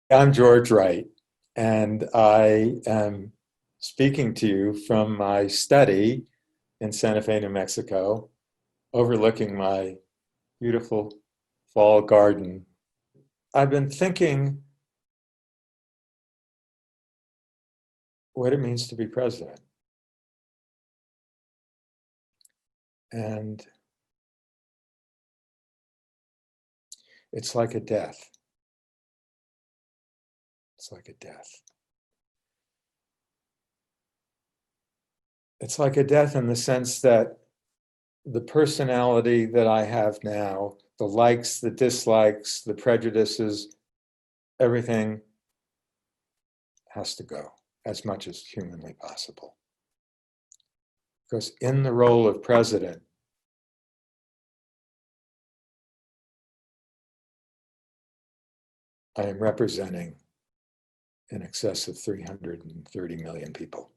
I'm George Wright, and I am speaking to you from my study in Santa Fe, New Mexico, overlooking my beautiful fall garden. I've been thinking what it means to be president. And it's like a death. It's like a death. It's like a death in the sense that the personality that I have now, the likes, the dislikes, the prejudices, everything has to go as much as humanly possible. Because in the role of president, I am representing in excess of 330 million people.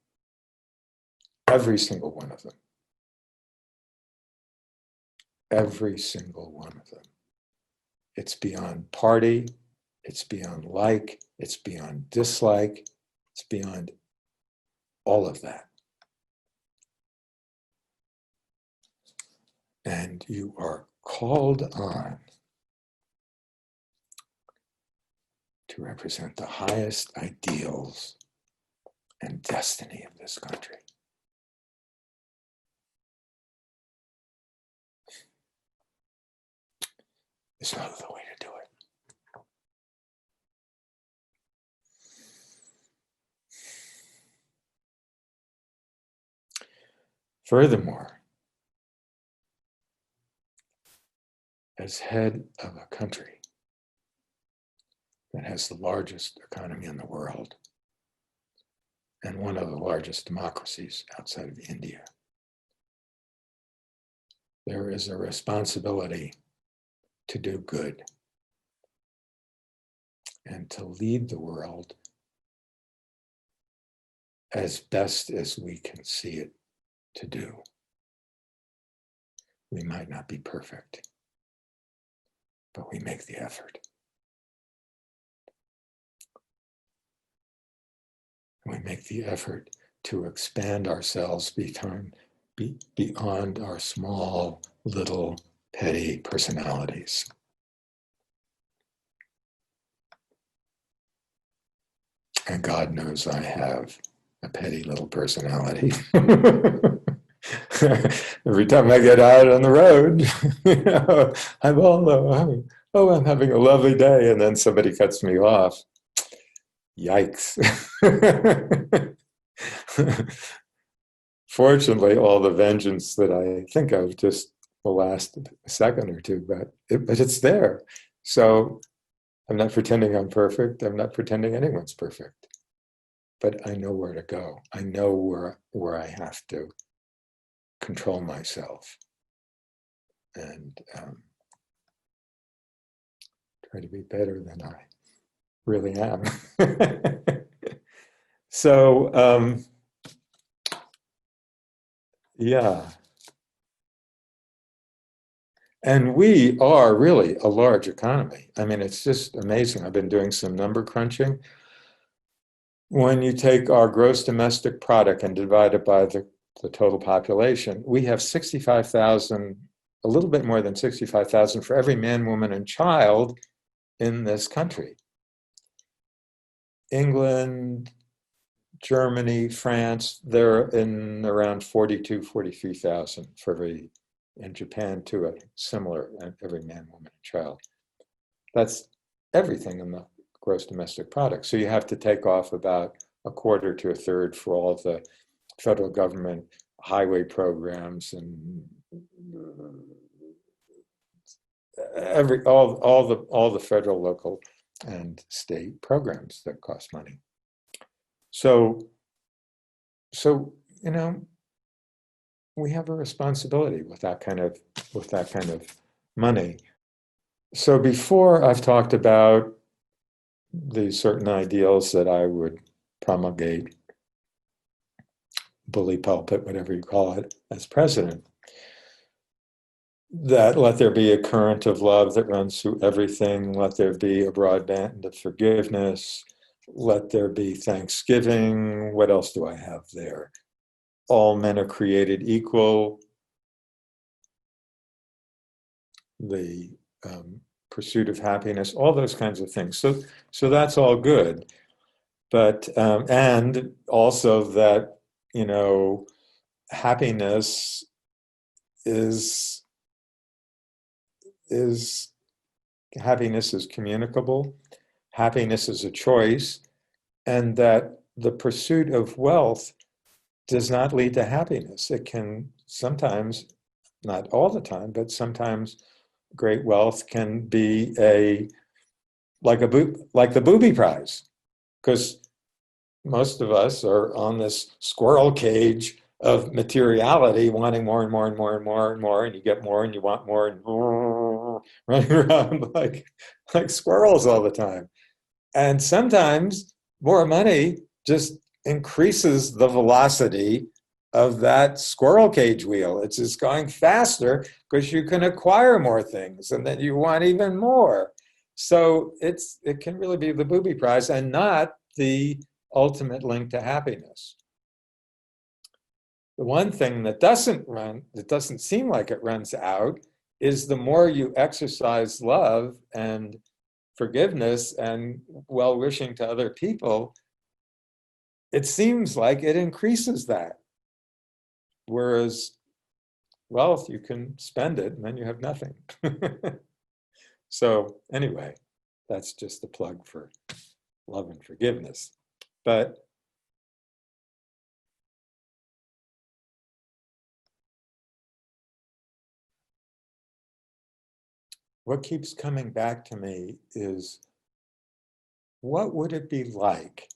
Every single one of them. Every single one of them. It's beyond party, it's beyond like, it's beyond dislike, it's beyond all of that. And you are called on to represent the highest ideals and destiny of this country. There's no other way to do it. Furthermore, as head of a country that has the largest economy in the world and one of the largest democracies outside of India, there is a responsibility to do good and to lead the world as best as we can see it to do. We might not be perfect, but we make the effort. We make the effort to expand ourselves beyond our small, little, petty personalities. And God knows I have a petty little personality. Every time I get out on the road, I'm having a lovely day, and then somebody cuts me off. Yikes. Fortunately, all the vengeance that I think of just will last a second or two, but it's there. So I'm not pretending I'm perfect. I'm not pretending anyone's perfect. But I know where to go. I know where I have to control myself and try to be better than I really am. So, yeah. And we are really a large economy. I mean, it's just amazing. I've been doing some number crunching. When you take our gross domestic product and divide it by the total population, we have 65,000, a little bit more than 65,000 for every man, woman, and child in this country. England, Germany, France, they're in around 42, 43,000 for every, in Japan too, a similar, every man, woman, and child. That's everything in the gross domestic product. So you have to take off about a quarter to a third for all the federal government highway programs and all the federal, local, and state programs that cost money. So you know, we have a responsibility with that kind of money. So before I've talked about the certain ideals that I would promulgate, bully pulpit, whatever you call it, as president. that let there be a current of love that runs through everything. Let there be a broad band of forgiveness. Let there be thanksgiving. What else do I have there? All men are created equal. The pursuit of happiness, all those kinds of things. So that's all good. But and also that, you know, happiness is is happiness is communicable. Happiness is a choice, and that the pursuit of wealth does not lead to happiness. It can sometimes, not all the time, but sometimes great wealth can be like the booby prize, because most of us are on this squirrel cage of materiality, wanting more and more and more and more and more, and you get more and you want more and running around like squirrels all the time. And sometimes more money just increases the velocity of that squirrel cage wheel. It's just going faster because you can acquire more things and then you want even more. So it can really be the booby prize and not the ultimate link to happiness. The one thing that doesn't seem like it runs out, is the more you exercise love and forgiveness and well-wishing to other people, it seems like it increases that. Whereas wealth, you can spend it and then you have nothing. So anyway, that's just a plug for love and forgiveness. But what keeps coming back to me is, what would it be like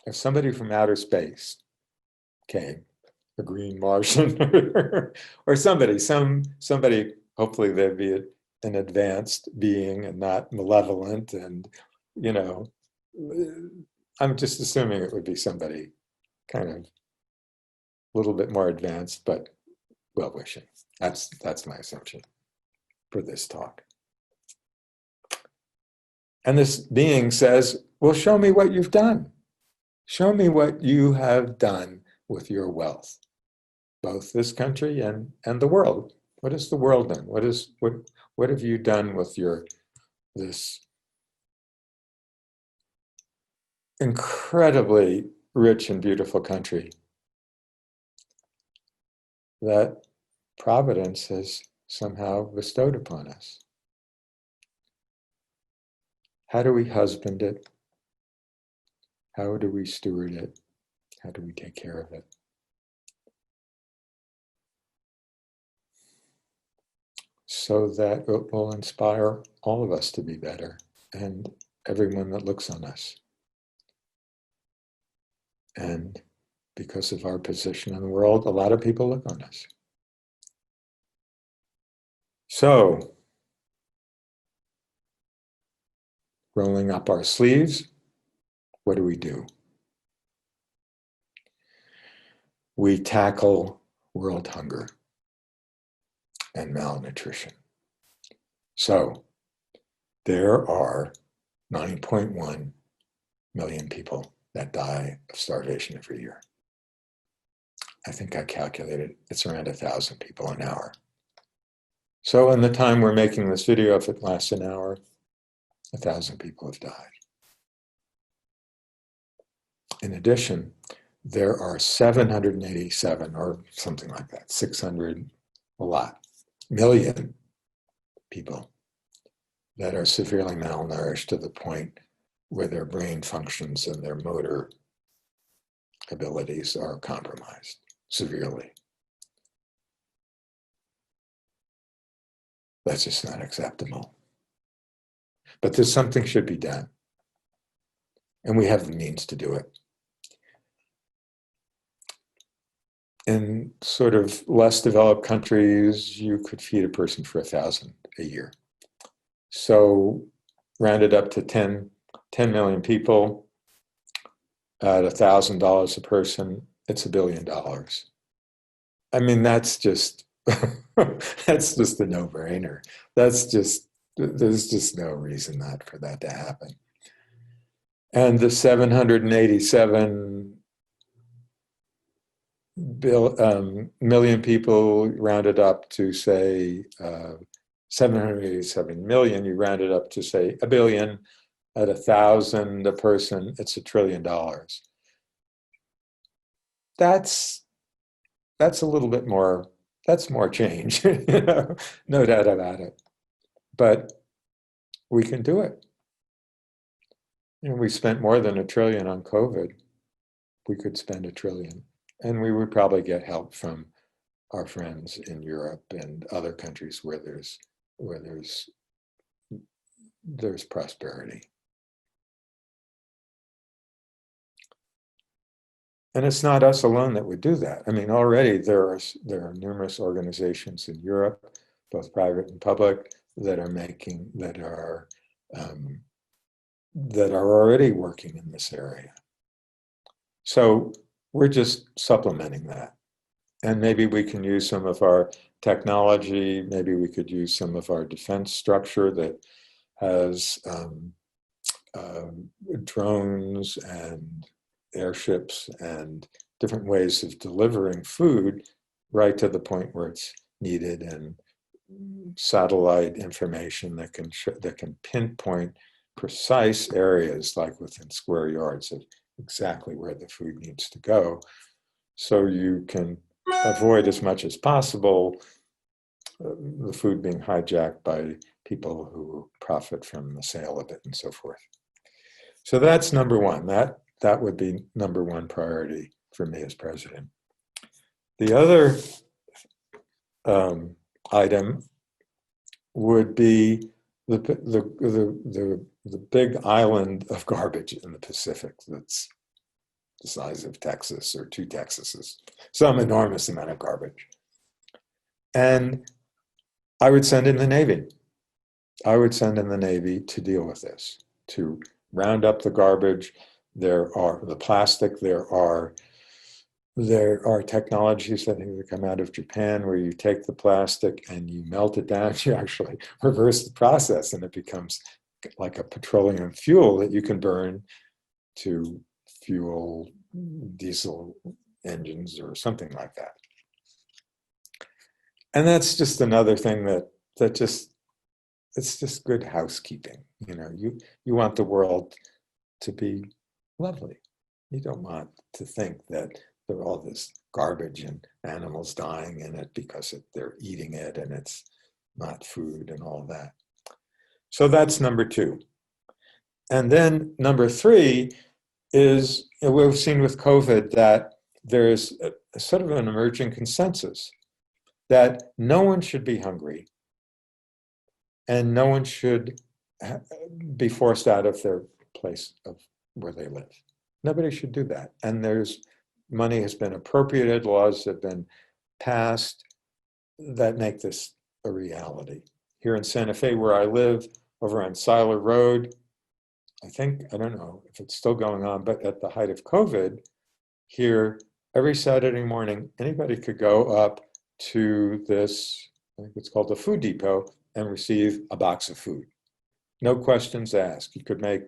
if somebody from outer space came, a green Martian or somebody, hopefully they'd be an advanced being and not malevolent, and, you know, I'm just assuming it would be somebody kind of a little bit more advanced, but well-wishing. That's my assumption for this talk. And this being says, well, show me what you've done. Show me what you have done with your wealth, both this country and the world. What has the world done? What have you done with this incredibly rich and beautiful country that Providence has somehow bestowed upon us? How do we husband it? How do we steward it? How do we take care of it? So that it will inspire all of us to be better, and everyone that looks on us. And because of our position in the world, a lot of people look on us. So, rolling up our sleeves, what do? We tackle world hunger and malnutrition. So, there are 9.1 million people that die of starvation every year. I think I calculated it's around 1,000 people an hour. So in the time we're making this video, if it lasts an hour, 1,000 people have died. In addition, there are 787 or something like that, 600, a lot, million people that are severely malnourished to the point where their brain functions and their motor abilities are compromised severely. That's just not acceptable. But there's something should be done. And we have the means to do it. In sort of less developed countries, you could feed a person for 1,000 a year. So rounded up to 10 million people at $1,000 a person, it's $1 billion. I mean, that's just That's just a no-brainer. There's just no reason not for that to happen. And the 787 million people rounded up to say 787 million, you round it up to say a billion. At 1,000 a person, it's $1 trillion. That's a little bit more, that's more change, no doubt about it. But we can do it. We spent more than $1 trillion on COVID. We could spend $1 trillion, and we would probably get help from our friends in Europe and other countries where there's prosperity. And it's not us alone that would do that. I mean, already there are numerous organizations in Europe, both private and public, that are already working in this area. So we're just supplementing that. And maybe we can use some of our technology, maybe we could use some of our defense structure that has drones and airships and different ways of delivering food right to the point where it's needed, and satellite information that can pinpoint precise areas, like within square yards, of exactly where the food needs to go, so you can avoid as much as possible the food being hijacked by people who profit from the sale of it and so forth. So that's number one. That would be number one priority for me as president. The other item would be the big island of garbage in the Pacific that's the size of Texas or 2 Texases, some enormous amount of garbage. And I would send in the Navy. I would send in the Navy to deal with this, to round up the garbage. There are the plastic, there are technologies that come out of Japan where you take the plastic and you melt it down, you actually reverse the process, and it becomes like a petroleum fuel that you can burn to fuel diesel engines or something like that. And that's just another thing it's just good housekeeping. You want the world to be lovely. You don't want to think that there's all this garbage and animals dying in it because they're eating it and it's not food and all that. So that's number 2. And then number 3 is, we've seen with COVID that there's a sort of an emerging consensus that no one should be hungry and no one should be forced out of their place of where they live. Nobody should do that. And money has been appropriated, laws have been passed that make this a reality. Here in Santa Fe, where I live, over on Siler Road, I don't know if it's still going on, but at the height of COVID, here, every Saturday morning, anybody could go up to this, I think it's called the Food Depot, and receive a box of food. No questions asked. You could make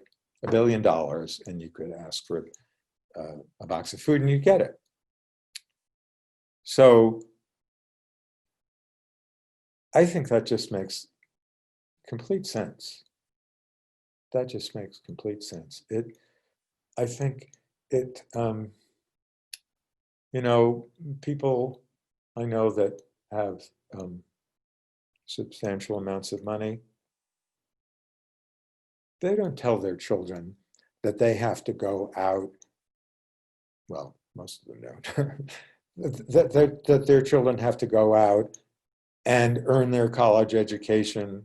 $1 billion and you could ask for a box of food and you get it. So I think that just makes complete sense. That just makes complete sense. I think people I know that have substantial amounts of money, they don't tell their children that they have to go out. Well, most of them don't. that their children have to go out and earn their college education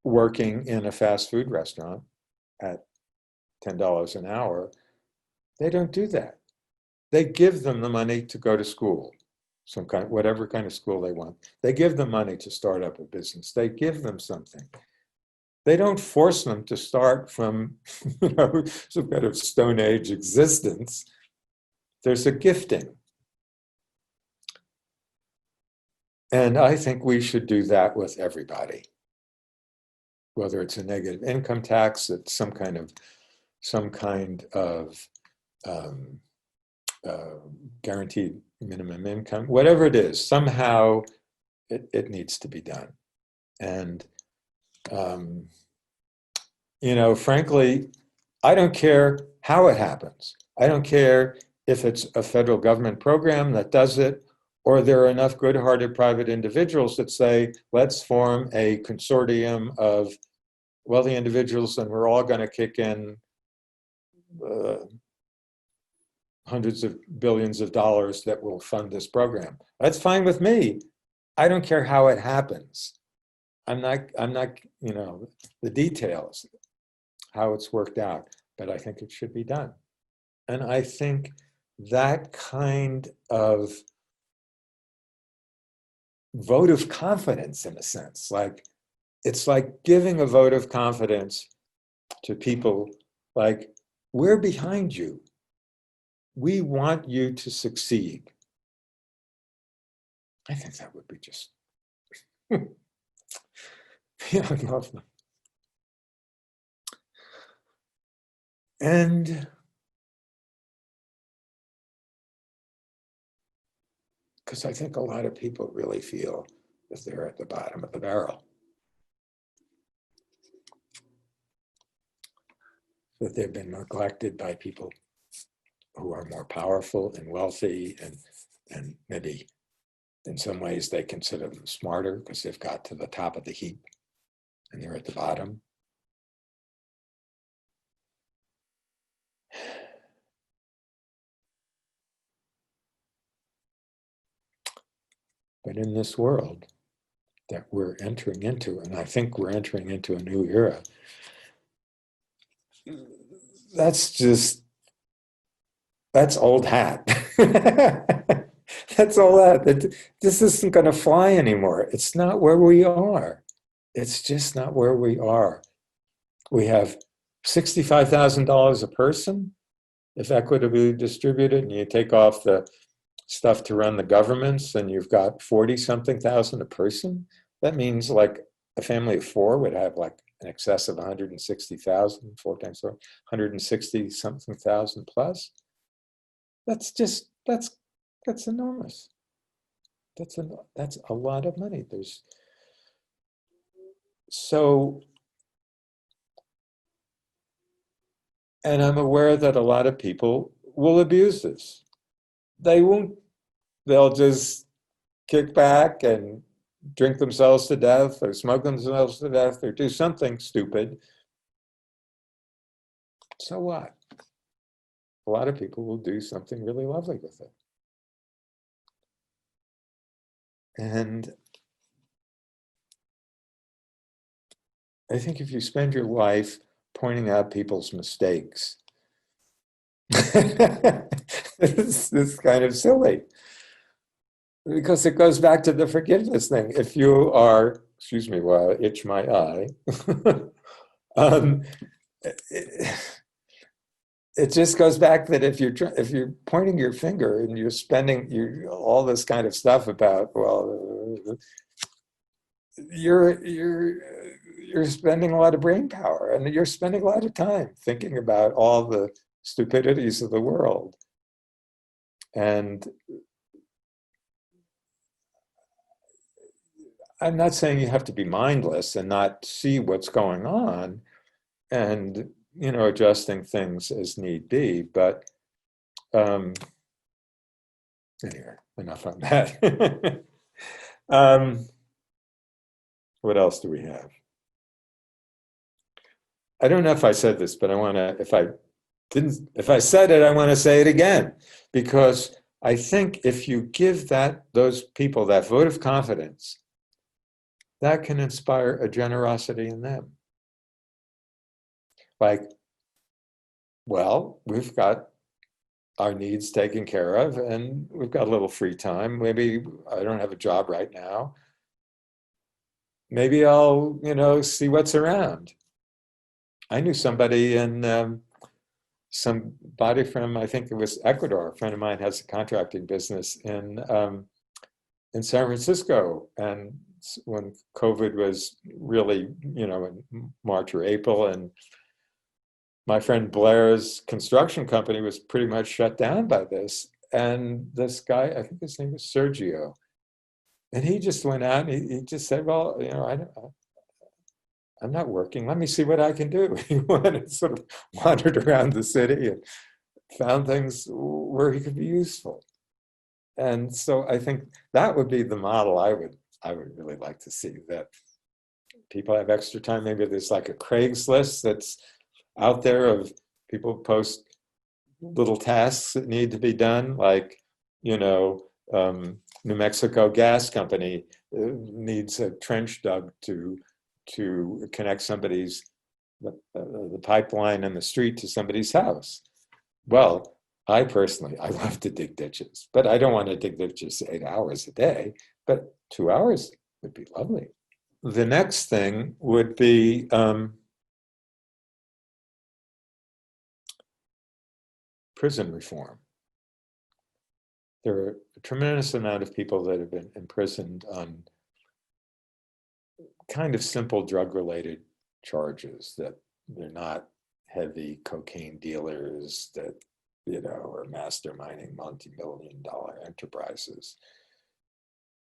working in a fast food restaurant at $10 an hour. They don't do that. They give them the money to go to school, whatever kind of school they want. They give them money to start up a business. They give them something. They don't force them to start from some kind of Stone Age existence. There's a gifting. And I think we should do that with everybody, whether it's a negative income tax, it's some kind of um, uh, guaranteed minimum income, whatever it is, somehow it needs to be done. And, um, frankly, I don't care how it happens. I don't care if it's a federal government program that does it, or there are enough good-hearted private individuals that say, let's form a consortium of wealthy individuals and we're all going to kick in uh, hundreds of billions of dollars that will fund this program. That's fine with me. I don't care how it happens. I'm not, the details, how it's worked out, but I think it should be done. And I think that kind of vote of confidence, in a sense, it's like giving a vote of confidence to people, like, we're behind you. We want you to succeed. I think that would be just, I love them. And because I think a lot of people really feel that they're at the bottom of the barrel, that they've been neglected by people who are more powerful and wealthy, and maybe in some ways they consider them smarter because they've got to the top of the heap and they're at the bottom. But in this world that we're entering into, and I think we're entering into a new era, that's old hat. That's all that. This isn't going to fly anymore. It's not where we are. It's just not where we are. We have $65,000 a person, if equitably distributed, and you take off the stuff to run the governments, and you've got 40-something thousand a person. That means like a family of four would have like in excess of 160,000, 4 times 4, 160-something thousand plus. That's enormous. That's a lot of money. And I'm aware that a lot of people will abuse this. They'll just kick back and drink themselves to death or smoke themselves to death or do something stupid. So what? A lot of people will do something really lovely with it. And I think if you spend your life pointing out people's mistakes, it's kind of silly. Because it goes back to the forgiveness thing. If you are, excuse me while I itch my eye, it just goes back that if you're pointing your finger and you're spending all this kind of stuff about, well, you're spending a lot of brain power and you're spending a lot of time thinking about all the stupidities of the world. And I'm not saying you have to be mindless and not see what's going on and, adjusting things as need be, but anyway, enough on that. What else do we have? I don't know if I said this, but if I said it, I want to say it again, because I think if you give those people that vote of confidence, that can inspire a generosity in them. Like, well, we've got our needs taken care of and we've got a little free time. Maybe I don't have a job right now. Maybe I'll, see what's around. I knew somebody somebody from, I think it was Ecuador. A friend of mine has a contracting business in in San Francisco, and when COVID was really, in March or April, and my friend Blair's construction company was pretty much shut down by this. And this guy, I think his name was Sergio, and he just went out and he just said, well, I'm not working. Let me see what I can do. He went and sort of wandered around the city and found things where he could be useful. And so I think that would be the model I would really like to see, that people have extra time. Maybe there's like a Craigslist that's out there of people post little tasks that need to be done, like, New Mexico Gas Company needs a trench dug to connect somebody's the pipeline in the street to somebody's house. Well, I love to dig ditches, but I don't want to dig ditches 8 hours a day, but 2 hours would be lovely. The next thing would be prison reform. There are a tremendous amount of people that have been imprisoned on kind of simple drug-related charges, that they're not heavy cocaine dealers that, are masterminding multi-million-dollar enterprises.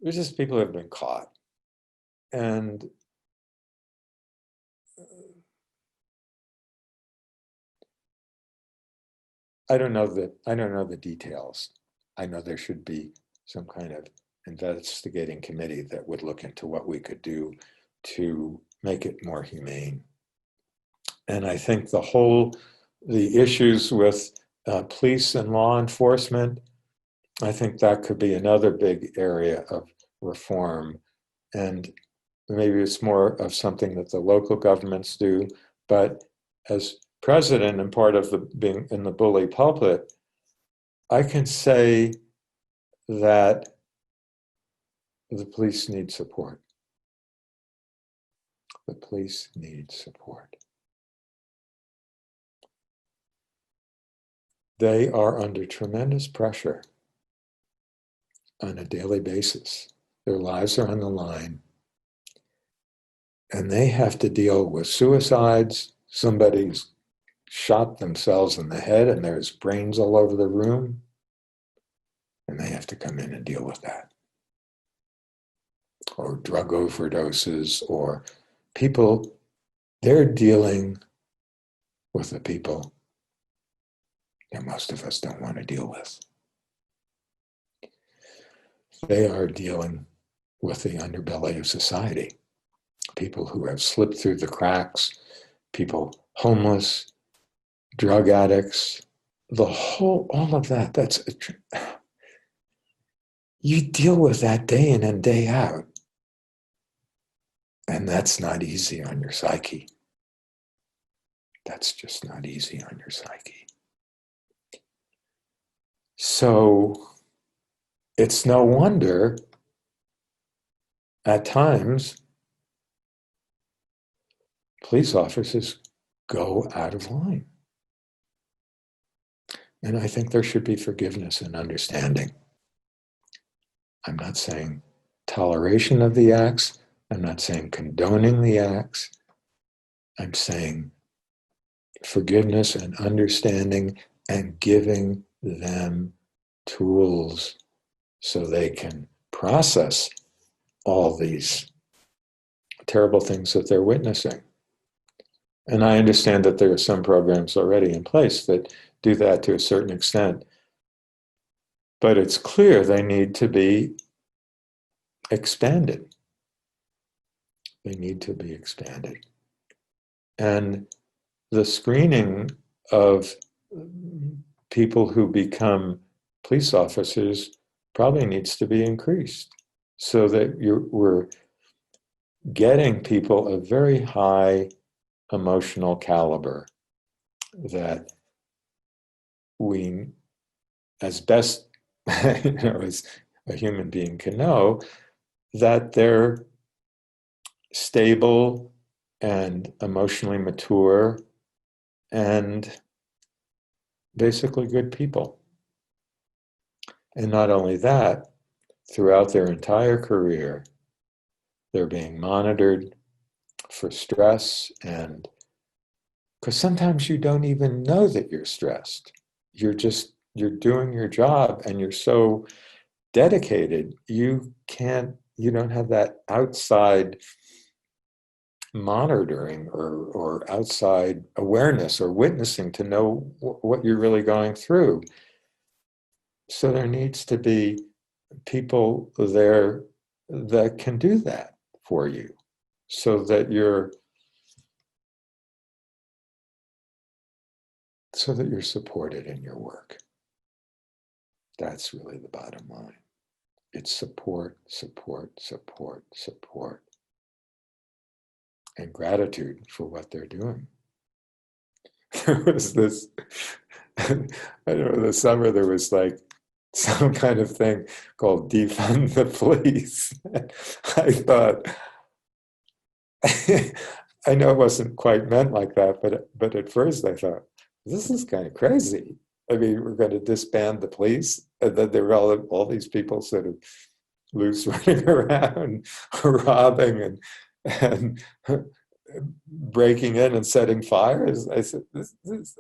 They're just people who have been caught. And I don't know the details. I know there should be some kind of investigating committee that would look into what we could do to make it more humane. And I think the issues with police and law enforcement, I think that could be another big area of reform. And maybe it's more of something that the local governments do, but as president and part of being in the bully pulpit, I can say that the police need support. The police need support. They are under tremendous pressure on a daily basis. Their lives are on the line. And they have to deal with suicides. Somebody's shot themselves in the head and there's brains all over the room. And they have to come in and deal with that. Or drug overdoses, or people, they're dealing with the people that most of us don't want to deal with. They are dealing with the underbelly of society. People who have slipped through the cracks, people homeless, drug addicts, all of that, you deal with that day in and day out. And that's not easy on your psyche. That's just not easy on your psyche. So it's no wonder at times police officers go out of line. And I think there should be forgiveness and understanding. I'm not saying toleration of the acts. I'm not saying condoning the acts. I'm saying forgiveness and understanding and giving them tools so they can process all these terrible things that they're witnessing. And I understand that there are some programs already in place that do that to a certain extent. But it's clear they need to be expanded. They need to be expanded. And the screening of people who become police officers probably needs to be increased so that we're getting people of very high emotional caliber that we, as best as a human being can know, that they're stable and emotionally mature and basically good people. And not only that, throughout their entire career, they're being monitored for stress, and because sometimes you don't even know that you're stressed. You're doing your job and you're so dedicated, you don't have that outside monitoring or outside awareness or witnessing to know what you're really going through. So there needs to be people there that can do that for you, so that you're supported in your work. That's really the bottom line. It's support, support, support, support, and gratitude for what they're doing. There was this, I don't know, this summer there was like some kind of thing called defund the police. I thought, I know it wasn't quite meant like that, but at first I thought, this is kind of crazy. I mean, we're going to disband the police, and then there were all these people sort of loose running around, robbing and breaking in and setting fires. I said,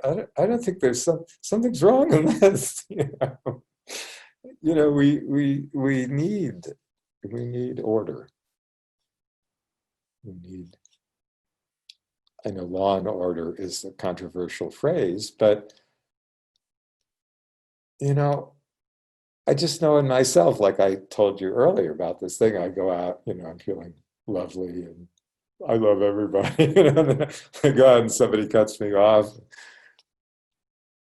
I don't think there's something's wrong in this. We need order. We need. I know law and order is a controversial phrase, but I just know in myself, like I told you earlier about this thing, I go out, I'm feeling lovely and I love everybody. I go out and somebody cuts me off.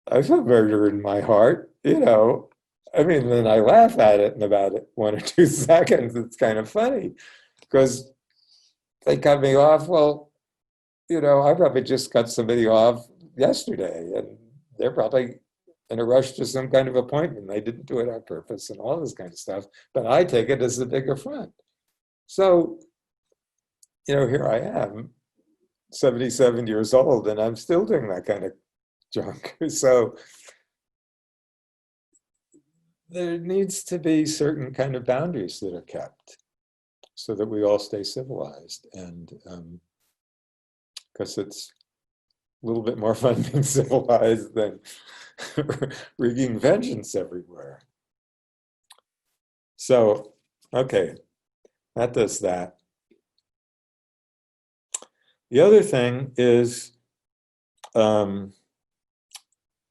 I feel murder in my heart, I mean, then I laugh at it in about 1 or 2 seconds. It's kind of funny because they cut me off. Well, I probably just cut somebody off yesterday and they're probably in a rush to some kind of appointment. They didn't do it on purpose and all this kind of stuff, but I take it as a big affront. So, here I am, 77 years old, and I'm still doing that kind of junk. So there needs to be certain kind of boundaries that are kept so that we all stay civilized. And because it's a little bit more fun being civilized than wreaking vengeance everywhere. So, okay, that does that. The other thing is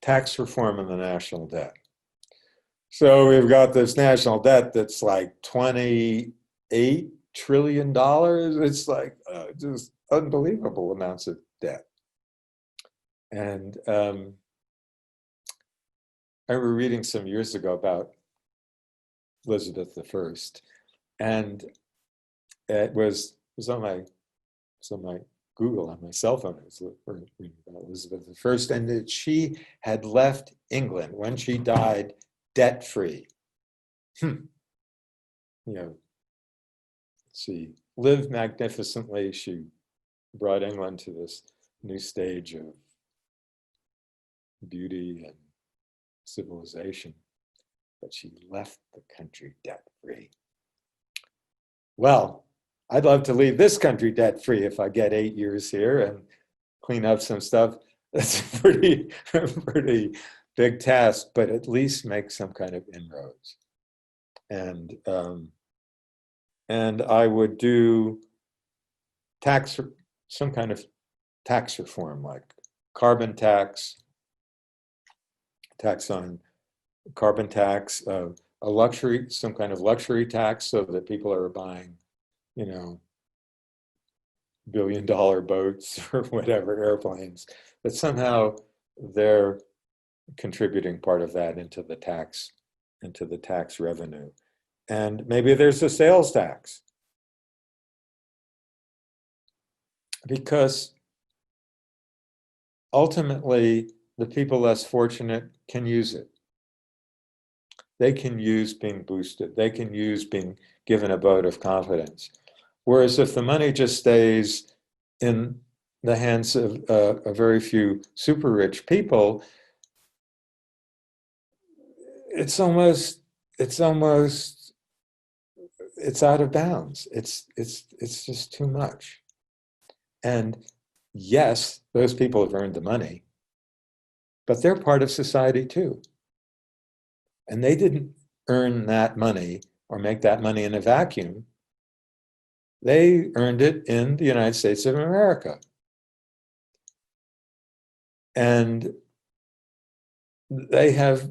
tax reform and the national debt. So we've got this national debt that's like $28 trillion. It's like just unbelievable amounts of debt. And I remember reading some years ago about Elizabeth I, and it was on my Google on my cell phone. I was reading about Elizabeth I, and that she had left England when she died debt-free. She lived magnificently. She brought England to this new stage of beauty and civilization, but she left the country debt-free. Well, I'd love to leave this country debt-free if I get 8 years here and clean up some stuff. That's a pretty big task, but at least make some kind of inroads. And I would do some kind of tax reform, like carbon tax on carbon tax, some kind of luxury tax, so that people are buying, billion-dollar boats or whatever, airplanes, but somehow they're contributing part of that into the tax revenue. And maybe there's a sales tax, because ultimately the people less fortunate can use it. They can use being boosted. They can use being given a vote of confidence. Whereas if the money just stays in the hands of a very few super rich people, it's almost it's out of bounds. It's just too much. And yes, those people have earned the money, but they're part of society too. And they didn't earn that money or make that money in a vacuum. They earned it in the United States of America. And they have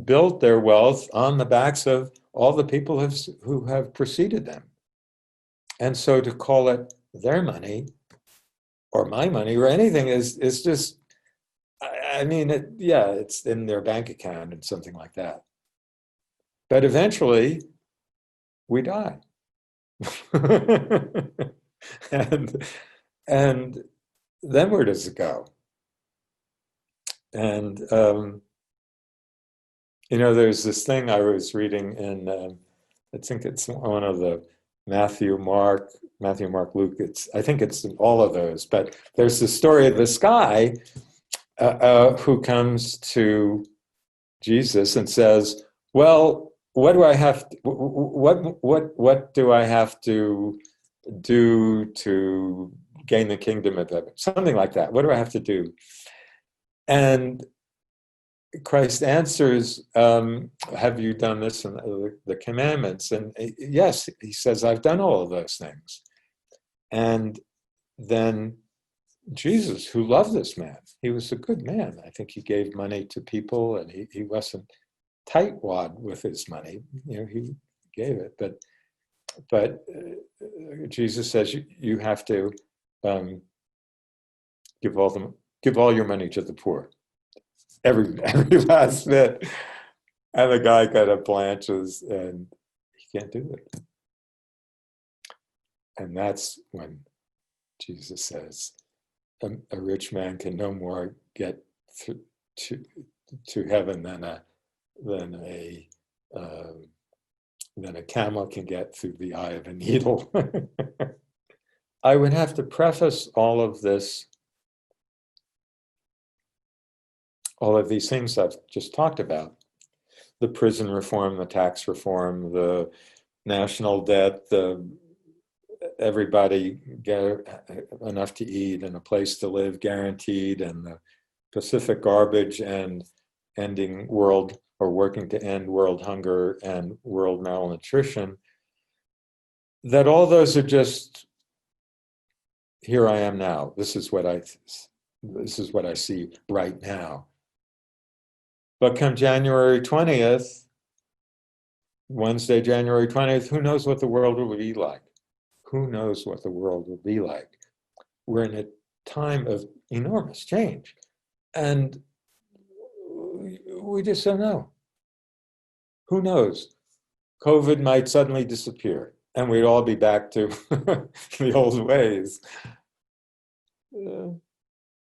built their wealth on the backs of all the people who have preceded them. And so to call it their money or my money or anything is just, I mean, yeah, it's in their bank account and something like that. But eventually we die. and and then where does it go? And there's this thing I was reading in I think it's one of the Matthew, Mark, Luke. I think it's in all of those. But there's the story of this guy who comes to Jesus and says, "Well, what do I have? What do I have to do to gain the kingdom of heaven?" Something like that. What do I have to do? And Christ answers, have you done this in the commandments? And yes, he says, I've done all of those things. And then Jesus, who loved this man, he was a good man. I think he gave money to people and he wasn't tightwad with his money. He gave it. But Jesus says you have to give all your money to the poor. Every last bit. And the guy kind of blanches and he can't do it. And that's when Jesus says, a rich man can no more get to heaven than a camel can get through the eye of a needle. I would have to preface all of these things I've just talked about, the prison reform, the tax reform, the national debt, everybody get enough to eat and a place to live guaranteed, and the Pacific garbage and ending working to end world hunger and world malnutrition, that all those are just, here I am now. This is what I see right now. But come January 20th, Wednesday, January 20th, who knows what the world will be like? Who knows what the world will be like? We're in a time of enormous change. And we just don't know. Who knows? COVID might suddenly disappear and we'd all be back to the old ways. I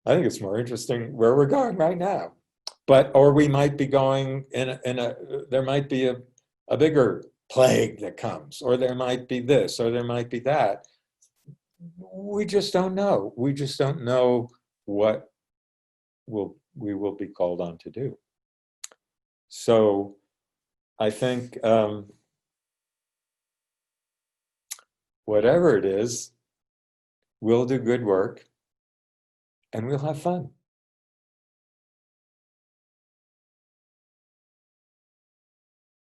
think it's more interesting where we're going right now. Or we might be going there might be a bigger plague that comes, or there might be this, or there might be that. We just don't know. We just don't know what we will be called on to do. So I think whatever it is, we'll do good work and we'll have fun.